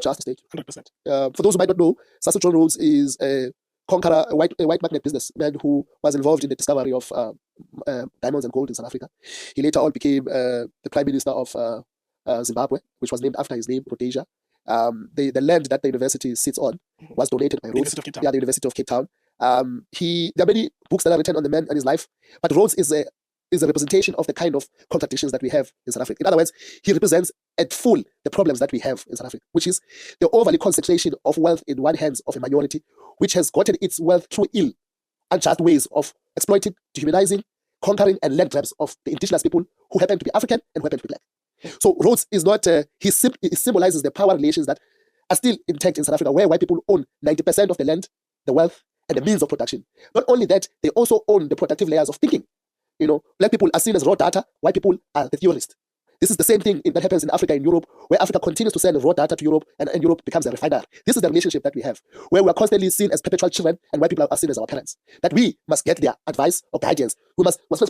just a state. 100%. For those who might not know, Cecil Rhodes is a conqueror, a white magnet businessman who was involved in the discovery of diamonds and gold in South Africa. He later on became the Prime Minister of Zimbabwe, which was named after his name, Rhodesia. The land that the university sits on was donated by Rhodes. The University of Cape Town. There are many books that are written on the man and his life, but Rhodes is a representation of the kind of contradictions that we have in South Africa. In other words, he represents at full the problems that we have in South Africa, which is the overly concentration of wealth in one hands of a minority, which has gotten its wealth through ill, unjust ways of exploiting, dehumanizing, conquering, and land grabs of the indigenous people who happen to be African and who happen to be black. So Rhodes is not, he symbolizes the power relations that are still intact in South Africa, where white people own 90% of the land, the wealth, and the means of production. Not only that, they also own the productive layers of thinking. Black people are seen as raw data, white people are the theorists. This is the same thing that happens in Africa and Europe, where Africa continues to send raw data to Europe, and Europe becomes a refiner. This is the relationship that we have, where we are constantly seen as perpetual children, and white people are seen as our parents. That we must get their advice or guidance. We must. So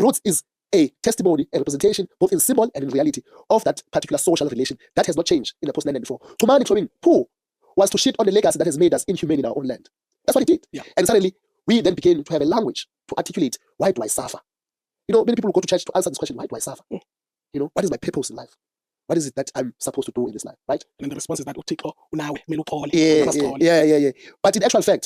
Rhodes is a testimony, a representation, both in symbol and in reality, of that particular social relation that has not changed in the post-1994. Tumani Chobing, who was to shit on the legacy that has made us inhumane in our own land. That's what he did. Yeah. And suddenly, we then began to have a language to articulate, why do I suffer? Many people go to church to answer this question, why do I suffer? What is my purpose in life? What is it that I'm supposed to do in this life, right? And then the response is that, yeah. But in actual fact,